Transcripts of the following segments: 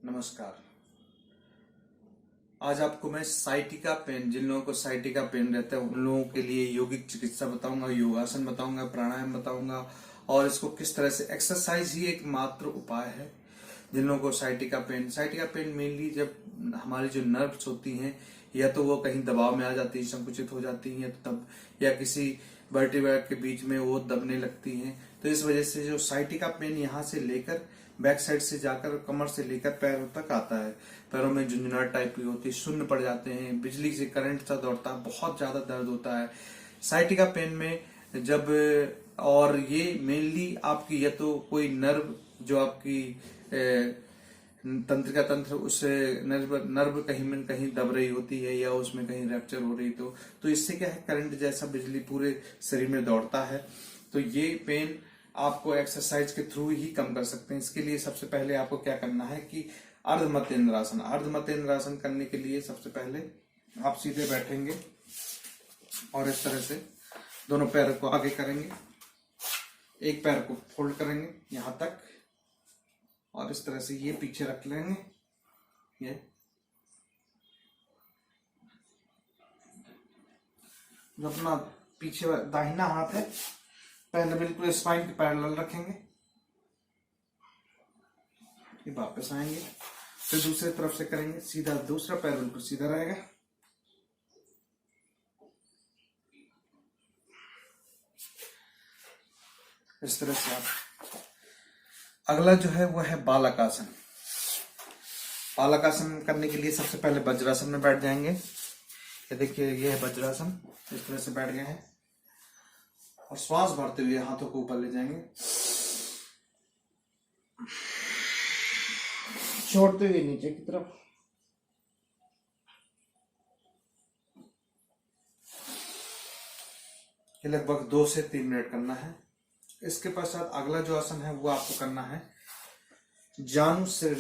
नमस्कार। आज आपको मैं साइटिका पेन, जिन लोगों को साइटिका पेन रहता है उन लोगों के लिए यौगिक चिकित्सा बताऊंगा, योगासन बताऊंगा, प्राणायाम बताऊंगा और इसको किस तरह से एक्सरसाइज ही एक मात्र उपाय है। जिन लोगों को साइटिका पेन मेनली जब हमारी जो नर्व्स होती हैं या तो वो कहीं दबाव में आ जाती है, संकुचित हो जाती हैं तब, या किसी वर्टिब्रा के बीच में वो दबने लगती हैं, तो इस वजह से जो साइटिका पेन यहाँ से लेकर बैक साइड से जाकर कमर से लेकर पैरों तक आता है। पैरों में झुंझुनाहट टाइप की होती है, शून्य पड़ जाते हैं, बिजली से करंट सा दौड़ता है, बहुत ज्यादा दर्द होता है साइटिका पेन में जब। और ये मेनली आपकी या तो कोई नर्व जो आपकी तंत्रिका तंत्र उस नर्व कहीं में कहीं दब रही होती है या उसमें कहीं रैप्चर हो रही, तो इससे क्या है, करंट जैसा बिजली पूरे शरीर में दौड़ता है। तो ये पेन आपको एक्सरसाइज के थ्रू ही कम कर सकते हैं। इसके लिए सबसे पहले आपको क्या करना है कि अर्धमतेंद्रासन करने के लिए सबसे पहले आप सीधे बैठेंगे और इस तरह से दोनों पैर को आगे करेंगे, एक पैर को फोल्ड करेंगे यहां तक और इस तरह से ये पीछे रख लेंगे। ये जो अपना पीछे दाहिना हाथ है पहले बिल्कुल स्पाइन के पैरेलल रखेंगे, ये वापस आएंगे, फिर दूसरी तरफ से करेंगे, सीधा दूसरा पैर बिल्कुल सीधा रहेगा, इस तरह से आप। अगला जो है वो है बालकासन। बालकासन करने के लिए सबसे पहले वज्रासन में बैठ जाएंगे। ये देखिए, ये है वज्रासन, इस तरह से बैठ गए हैं और श्वास भरते हुए हाथों को ऊपर ले जाएंगे, छोड़ते हुए नीचे की तरफ। ये लगभग 2 से 3 मिनट करना है। इसके पश्चात अगला जो आसन है वो आपको करना है जानु सिर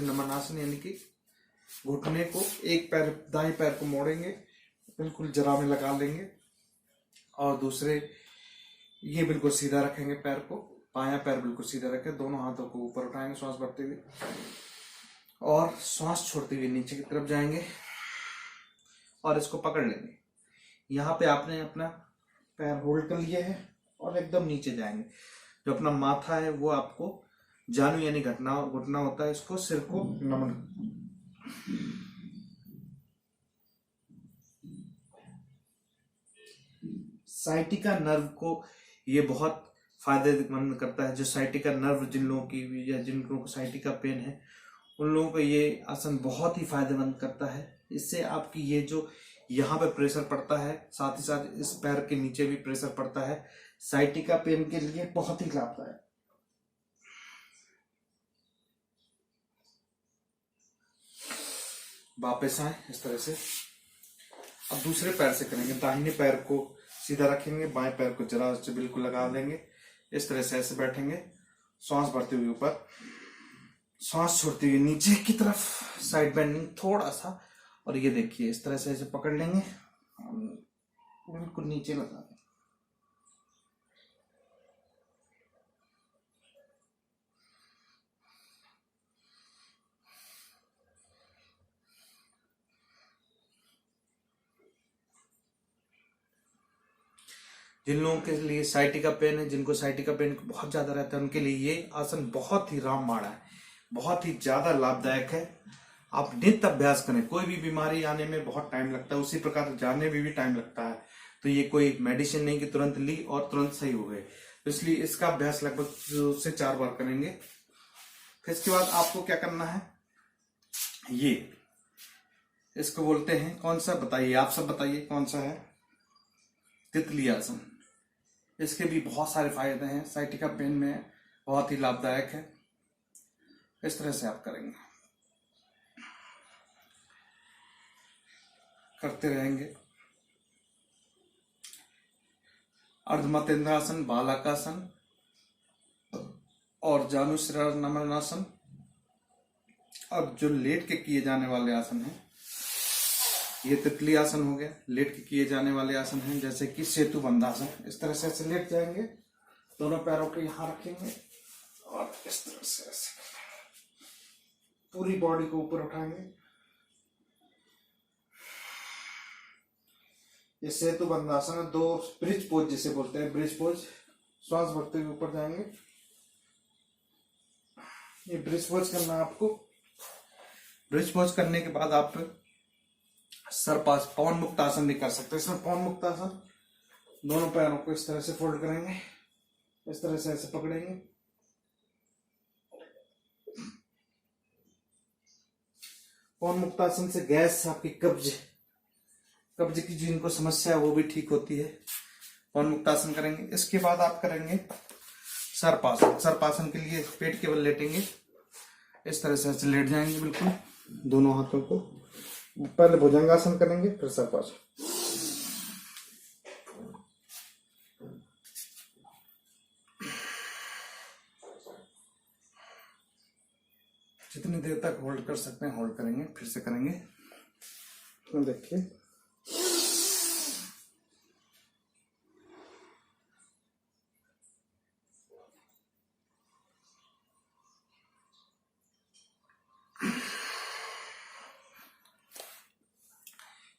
नमन आसन, यानी कि घुटने को एक पैर दाएं पैर को मोड़ेंगे, बिल्कुल जरा में लगा लेंगे और दूसरे ये बिल्कुल सीधा रखेंगे, पैर को बायां पैर बिल्कुल सीधा रखें, दोनों हाथों को ऊपर उठाएंगे श्वास भरते हुए और श्वास छोड़ते हुए नीचे की तरफ जाएंगे और इसको पकड़ लेंगे। यहाँ पे आपने अपना पैर होल्ड कर लिया है और एकदम नीचे जाएंगे। जो अपना माथा है वो आपको जानु यानी घुटना होता है, इसको सिर को नमन। साइटिका नर्व को ये बहुत फायदेमंद करता है। जो साइटिका नर्व जिन लोगों की या जिन लोगों को साइटिका पेन है उन लोगों को ये आसन बहुत ही फायदेमंद करता है। इससे आपकी ये जो यहाँ पे प्रेशर पड़ता है, साथ ही साथ इस पैर के नीचे भी प्रेशर पड़ता है, साइटिका पेन के लिए बहुत ही लाभदायक। वापस आए इस तरह से। अब दूसरे पैर से करेंगे, दाहिने पैर को सीधा रखेंगे, बाएं पैर को जरा से बिल्कुल लगा देंगे, इस तरह से ऐसे बैठेंगे, श्वास भरते हुए ऊपर, श्वास छोड़ते हुए नीचे की तरफ, साइड बेंडिंग थोड़ा सा, और ये देखिए इस तरह से ऐसे पकड़ लेंगे, बिल्कुल नीचे लगा देंगे। जिन लोगों के लिए साइटिका पेन है, जिनको साइटिका पेन बहुत ज्यादा रहता है, उनके लिए ये आसन बहुत ही रामबाण है, बहुत ही ज्यादा लाभदायक है। आप नित्य अभ्यास करें। कोई भी बीमारी आने में बहुत टाइम लगता है, उसी प्रकार जाने में भी टाइम लगता है, तो ये कोई मेडिसिन नहीं कि तुरंत ली और तुरंत सही हो गए। तो इसलिए इसका अभ्यास लगभग 2 से 4 बार करेंगे। फिर इसके बाद आपको क्या करना है, ये इसको बोलते हैं, कौन सा बताइए, आप सब बताइए कौन सा है, तितली आसन। इसके भी बहुत सारे फायदे हैं, साइटिका पेन में बहुत ही लाभदायक है। इस तरह से आप करेंगे, करते रहेंगे। अर्धमतेंद्रासन, बालकासन और जानुशिरा नमनासन। अब जो लेट के किए जाने वाले आसन हैं, ये तितली आसन हो गया, लेट के किए जाने वाले आसन हैं, जैसे कि सेतु बंधासन। इस तरह से ऐसे लेट जाएंगे, दोनों पैरों को यहां रखेंगे और इस तरह से ऐसे पूरी बॉडी को ऊपर उठाएंगे। ये सेतु बंधासन है, 2 ब्रिज पोज जिसे बोलते हैं, ब्रिज पोज। श्वास भरते हुए ऊपर जाएंगे। ये ब्रिज पोज करना है आपको। ब्रिज पोज करने के बाद आप सरपास पवन मुक्त आसन भी कर सकते हैं। इसमें पवन मुक्त आसन, दोनों पैरों को इस तरह से फोल्ड करेंगे, इस तरह से ऐसे पकड़ेंगे। पवन मुक्त आसन से गैस, आपकी कब्ज की जिनको समस्या है वो भी ठीक होती है। पवन मुक्त आसन करेंगे। इसके बाद आप करेंगे सर्पासन। सर्पासन के लिए पेट केवल लेटेंगे, इस तरह से ऐसे लेट जाएंगे बिल्कुल, दोनों हाथों को। पहले भुजंगासन करेंगे, फिर सर्पासन। जितनी देर तक होल्ड कर सकते हैं होल्ड करेंगे, फिर से करेंगे। देखिए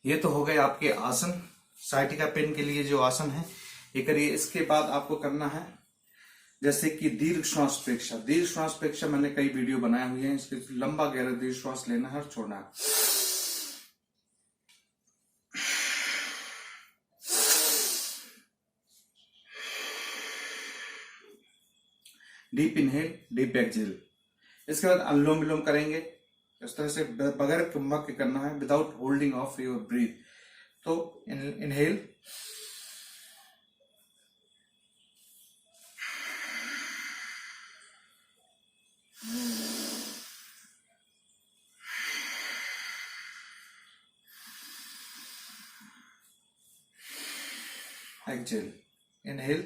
ये तो हो गए आपके आसन। साइटिका पेन के लिए जो आसन है ये करिए। इसके बाद आपको करना है जैसे कि दीर्घ श्वास प्रेक्षा। दीर्घ श्वास प्रेक्षा मैंने कई वीडियो बनाए हुए हैं। इसके लंबा गहरा दीर्घ श्वास लेना है और छोड़ना है। Deep inhale, deep exhale. इसके बाद अनुलोम विलोम करेंगे। इस तरह से बगैर कुंभक के करना है, without holding of your breathe. तो इनहेल, एक्सहेल, इनहेल,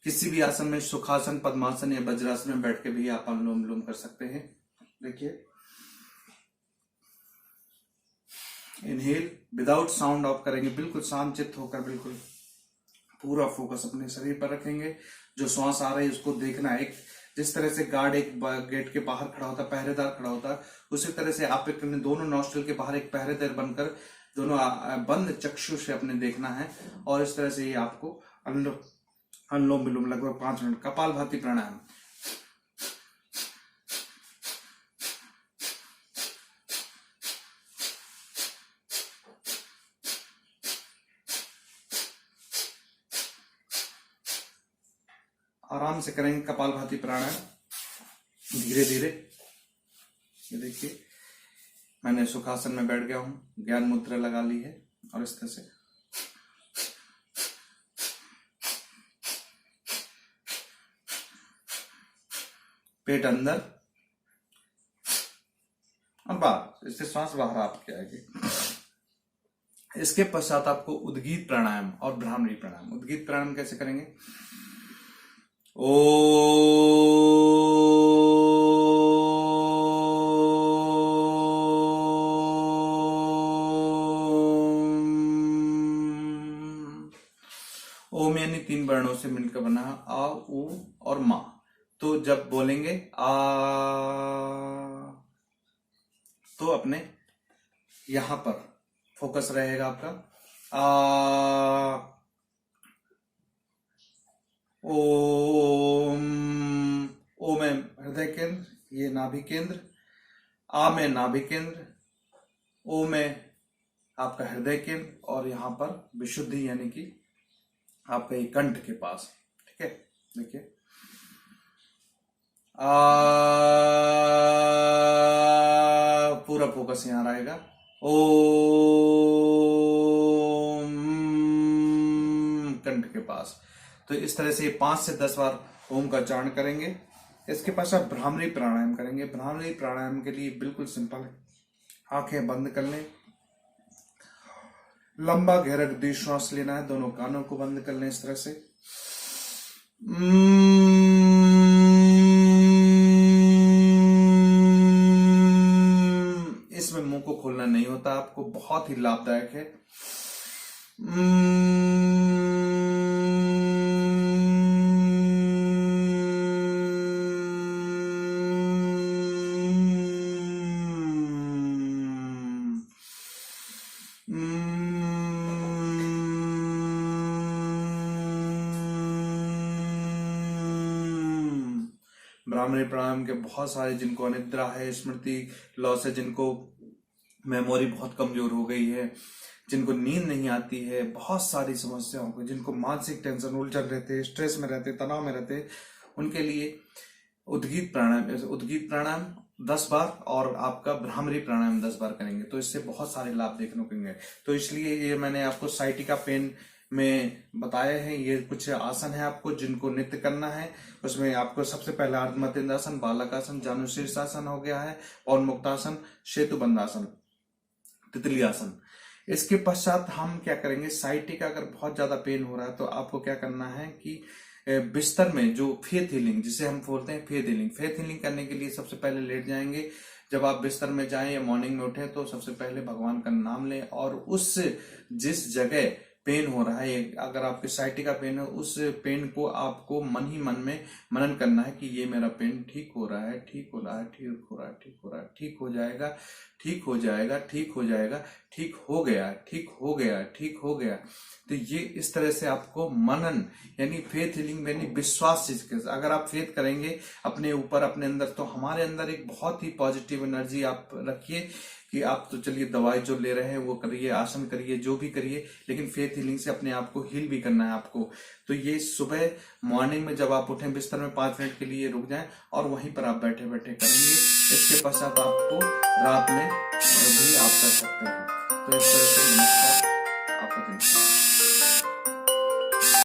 किसी भी आसन में, सुखासन, पद्मासन या वज्रासन में बैठ के भी आप अनुलोम विलोम कर सकते हैं। देखिए, इनहेल विदाउट साउंड ऑफ करेंगे, बिल्कुल शांत चित्त होकर, बिल्कुल पूरा फोकस अपने शरीर पर रखेंगे। जो श्वास आ रही है उसको देखना है। एक जिस तरह से गार्ड एक गेट के बाहर खड़ा होता है, पहरेदार खड़ा होता है, उसी तरह से आप एक दोनों नॉस्ट्रिल के बाहर एक पहरेदार बनकर दोनों बंद चक्षु से अपने देखना है। और इस तरह से ही आपको अनुलोम विलोम लगभग 5 मिनट। कपालभाति प्राणायाम, आराम से करेंगे कपालभाति प्राणायाम धीरे धीरे। ये देखिए, मैंने सुखासन में बैठ गया हूं, ज्ञान मुद्रा लगा ली है और इस तरह से पेट अंदर और बाहर, इससे श्वास बाहर आपके आएगी। इसके पश्चात आपको उद्गीत प्राणायाम और भ्रामरी प्राणायाम। उद्गीत प्राणायाम कैसे करेंगे? ओम यानी 3 वर्णों से मिलकर बना है, आ, उ और मा। तो जब बोलेंगे आ, तो अपने यहां पर फोकस रहेगा आपका। आ, ओम, ओ में हृदय केंद्र, ये नाभि केंद्र। आ में नाभि केंद्र, ओ में आपका हृदय केंद्र और यहां पर विशुद्धि यानी कि आपका ये कंठ के पास। ठीक है, देखिए, पूरा फोकस यहां रहेगा। ओम, कंठ के पास। तो इस तरह से 5 से 10 बार ओम का उच्चारण करेंगे। इसके पश्चात भ्रामरी प्राणायाम करेंगे। भ्रामरी प्राणायाम के लिए बिल्कुल सिंपल है, आंखें बंद कर लें, लंबा गहरा दीर्घ श्वास लेना है, दोनों कानों को बंद कर लें इस तरह से। इसमें मुंह को खोलना नहीं होता आपको, बहुत ही लाभदायक है। ब्राह्मणी प्राणायाम के बहुत सारे, जिनको अनिद्रा है, स्मृति लॉस है, जिनको मेमोरी बहुत कमजोर हो गई है, जिनको नींद नहीं आती है, बहुत सारी समस्याओं को, जिनको मानसिक टेंशन, उलझन रहते, स्ट्रेस में रहते, तनाव में रहते, उनके लिए उद्गीत प्राणायाम 10 बार और आपका भ्रामरी प्राणायाम 10 बार करेंगे तो इससे बहुत सारे लाभ देखने को मिलेंगे। तो इसलिए ये मैंने आपको साइटिका पेन में बताया है। ये कुछ आसन है आपको जिनको नित्य करना है। उसमें आपको सबसे पहला अर्धमतेंद्रासन, बालकासन, जानुशीर्षासन हो गया है, और मुक्तासन, सेतुबंधासन, तितली आसन। इसके पश्चात हम क्या करेंगे, साइटिका अगर बहुत ज्यादा पेन हो रहा है तो आपको क्या करना है कि बिस्तर में जो फेथ हीलिंग, जिसे हम बोलते हैं फेथ हीलिंग करने के लिए सबसे पहले लेट जाएंगे। जब आप बिस्तर में जाएं या मॉर्निंग में उठें तो सबसे पहले भगवान का नाम लें, और उस जिस जगह पेन हो रहा है, अगर आपके साइटिका पेन है, उस पेन को आपको मन ही मन में मनन करना है कि ये मेरा पेन ठीक हो रहा है, ठीक हो रहा है, ठीक हो रहा है, ठीक हो रहा है, ठीक हो जाएगा, ठीक हो जाएगा, ठीक हो जाएगा, ठीक हो गया, ठीक हो गया, ठीक हो गया। तो ये इस तरह से आपको मनन यानी फेथ हीलिंग यानी विश्वास, अगर आप फेथ करेंगे अपने ऊपर, अपने अंदर, तो हमारे अंदर एक बहुत ही पॉजिटिव एनर्जी आप रखिए कि आप तो चलिए दवाई जो ले रहे हैं वो करिए, आसन करिए, जो भी करिए, लेकिन फेथ हीलिंग से अपने आप को हील भी करना है आपको। तो ये सुबह मॉर्निंग में जब आप उठें बिस्तर में 5 मिनट के लिए रुक जाएं और वहीं पर आप बैठे बैठे करेंगे। इसके पश्चात आपको रात में भी आप कर सकते हैं। तो इस तरह से नमस्कार, आपका दिन।